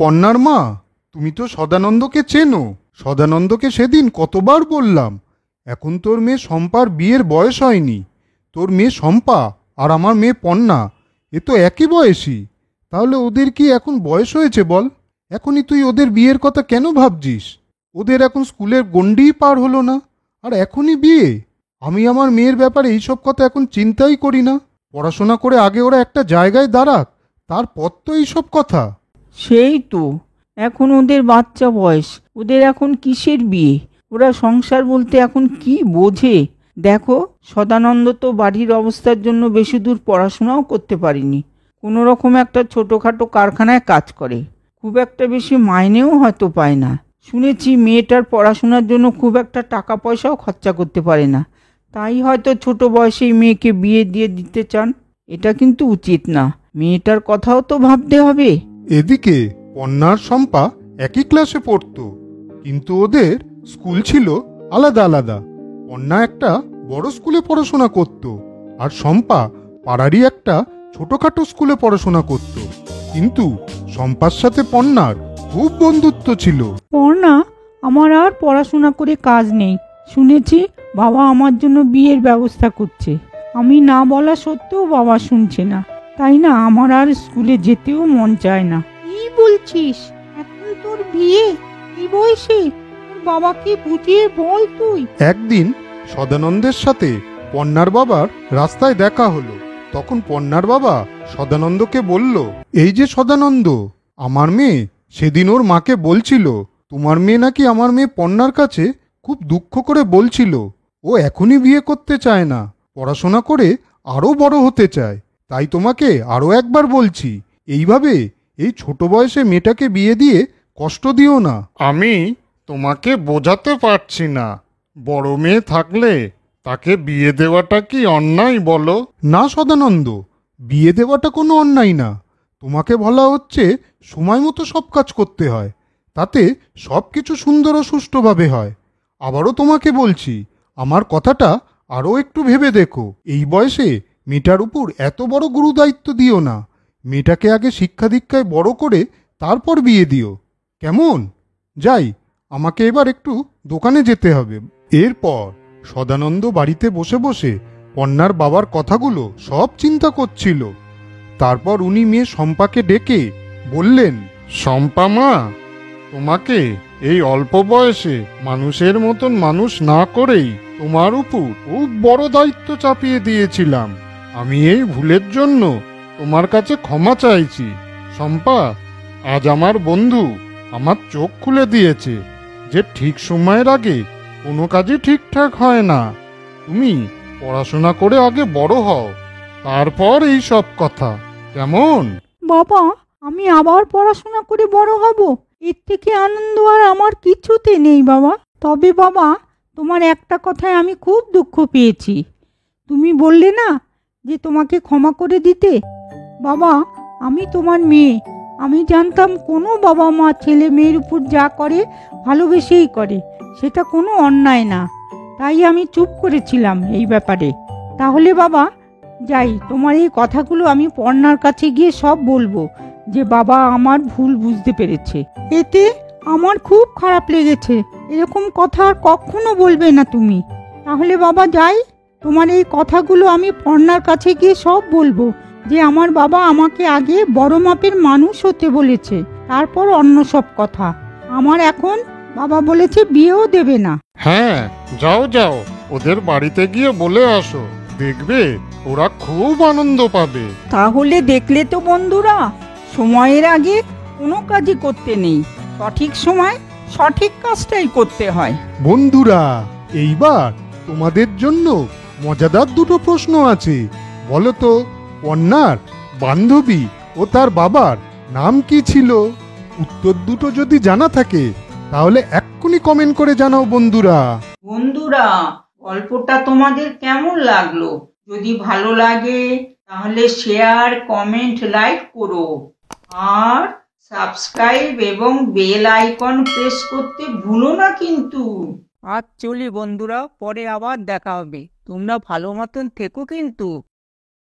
পন্নার মা, তুমি তো সদানন্দকে চেনো। সদানন্দকে সেদিন কতবার বললাম, এখন তোর মেয়ে শম্পার বিয়ের বয়স হয়নি। তোর মেয়ে শম্পা আর আমার মেয়ে পন্না এ তো একই বয়সী। তাহলে ওদের কি এখন বয়স হয়েছে বল? এখনই তুই ওদের বিয়ের কথা কেন ভাবছিস? ওদের এখন স্কুলের গণ্ডিই পার হলো না, আর এখনই বিয়ে? আমি আমার মেয়ের ব্যাপারে এইসব কথা এখন চিন্তাই করি না। পড়াশোনা করে আগে ওরা একটা জায়গায় দাঁড়াক, তারপর তো এইসব কথা। সেই তো, এখন ওদের বাচ্চা বয়স, ওদের এখন কিসের বিয়ে? ওরা সংসার বলতে এখন কি বোঝে? দেখো, সদানন্দ তো বাড়ির অবস্থার জন্য বেশি দূর পড়াশোনাও করতে পারিনি। কোনো রকম একটা ছোটোখাটো কারখানায় কাজ করে, খুব একটা বেশি মাইনেও হয়তো পায় না। শুনেছি মেয়েটার পড়াশোনার জন্য খুব একটা টাকা পয়সাও খরচা করতে পারে না, তাই হয়তো ছোট বয়সেই মেয়েকে বিয়ে দিয়ে দিতে চান। এটা কিন্তু উচিত না, মেয়েটার কথাও তো ভাবতে হবে। এদিকে পন্নার শম্পা একই ক্লাসে পড়তো, কিন্তু ওদের স্কুল ছিল আলাদা আলাদা। পন্না একটা বড় স্কুলে পড়াশোনা করত, আর শম্পা পাড়ারই একটা ছোটখাটো স্কুলে পড়াশোনা করত। কিন্তু শম্পার সাথে পন্নার খুব বন্ধুত্ব ছিল। পড়না, আমার আর পড়াশোনা করে কাজ নেই। শুনেছি বাবা আমার জন্য বিয়ের ব্যবস্থা করছে। আমি না বলা সত্ত্বেও বাবা শুনছে না, তাই না আমার আর স্কুলে যেতেও মন চায় না। কি বলছিস? এখন তোর বিয়ে? এই বয়সে? তোর বাবাকে বুঝিয়ে বল তুই। একদিন সদানন্দের সাথে পন্নার বাবার রাস্তায় দেখা হলো। তখন পন্নার বাবা সদানন্দকে বলল, এই যে সদানন্দ, আমার মেয়ে সেদিন ওর মাকে বলছিল তোমার মেয়ে নাকি আমার মেয়ে পন্নার কাছে খুব দুঃখ করে বলছিল ও এখনই বিয়ে করতে চায় না, পড়াশোনা করে আরও বড় হতে চায়। তাই তোমাকে আরও একবার বলছি, এইভাবে এই ছোট বয়সে মেয়েটাকে বিয়ে দিয়ে কষ্ট দিও না। আমি তোমাকে বোঝাতে পারছি না, বড় মেয়ে থাকলে তাকে বিয়ে দেওয়াটা কি অন্যায় বলো? না সদানন্দ, বিয়ে দেওয়াটা কোনো অন্যায় না। তোমাকে বলা হচ্ছে সময় মতো সব কাজ করতে হয়, তাতে সব কিছু সুন্দর ও সুষ্ঠুভাবে হয়। আবারও তোমাকে বলছি, আমার কথাটা আরও একটু ভেবে দেখো। এই বয়সে মেয়েটার উপর এত বড় গুরুদায়িত্ব দিও না। মেয়েটাকে আগে শিক্ষা দীক্ষায় বড় করে তারপর বিয়ে দিও, কেমন? যাই, আমাকে এবার একটু দোকানে যেতে হবে। এরপর সদানন্দ বাড়িতে বসে বসে পন্নার বাবার কথাগুলো সব চিন্তা করছিল। তারপর উনি মেয়ে শম্পাকে ডেকে বললেন, শম্পা মা, তোমাকে এই অল্প বয়সে মানুষের মতন মানুষ না করেই তোমার উপর খুব বড় দায়িত্ব চাপিয়ে দিয়েছিলাম। আমি এই ভুলের জন্য তোমার কাছে ক্ষমা চাইছি। শম্পা, আজ আমার বন্ধু আমার চোখ খুলে দিয়েছে যে ঠিক সময়ের আগে কোনো কাজই ঠিকঠাক হয় না। তুমি পড়াশোনা করে আগে বড় হও, তারপর এই সব কথা, কেমন? বাবা, আমি আবার পড়াশোনা করে বড় হব? এর থেকে আনন্দ আর আমার কিছুতে নেই বাবা। তবে বাবা, তোমার একটা কথায় আমি খুব দুঃখ পেয়েছি। তুমি বললে না যে তোমাকে ক্ষমা করে দিতে। বাবা, আমি তোমার মেয়ে। আমি জানতাম কোনো বাবা মা ছেলে মেয়ের উপর যা করে ভালোবেসেই করে, সেটা কোনো অন্যায় না। তাই আমি চুপ করেছিলাম এই ব্যাপারে। তাহলে বাবা যাই, তোমার এই কথাগুলো আমি পর্ণার কাছে গিয়ে সব বলবো যে বাবা আমার ভুল বুঝতে পেরেছে। এতে আমার খুব খারাপ লেগেছে। এরকম কথা আর কখনো বলবে না তুমি। তাহলে বাবা যাই, তোমার এই কথাগুলো আমি পর্ণার কাছে গিয়ে সব বলবো যে আমার বাবা আমাকে আগে বড় মাপের মানুষ হতে বলেছে, তারপর অন্য সব কথা। আমার এখন বাবা বলেছে বিয়েও দেবে না। হ্যাঁ, যাও যাও, ওদের বাড়িতে গিয়ে বলে আসো, দেখবে ওরা খুব আনন্দ পাবে। তাহলে দেখলে তো বন্ধুরা, সময়ের আগে কোনো কাজই করতে নেই, সঠিক সময় সঠিক কাজটাই করতে হয়। বন্ধুরা, এইবার তোমাদের জন্য মজাদার দুটো প্রশ্ন আছে। বলো তো, পন্নার বান্ধবী ও তার বাবার নাম কি ছিল? উত্তর দুটো যদি জানা থাকে তাহলে এক্ষুনি কমেন্ট করে জানাও বন্ধুরা। বন্ধুরা, গল্পটা তোমাদের কেমন লাগলো? যদি ভালো লাগে তাহলে শেয়ার, কমেন্ট, লাইক করো, আর সাবস্ক্রাইব এবং বেল আইকন প্রেস করতে ভুলো না কিন্তু। আজ চলি বন্ধুরা, পরে আবার দেখা হবে। তোমরা ভালো মতন থেকো কিন্তু।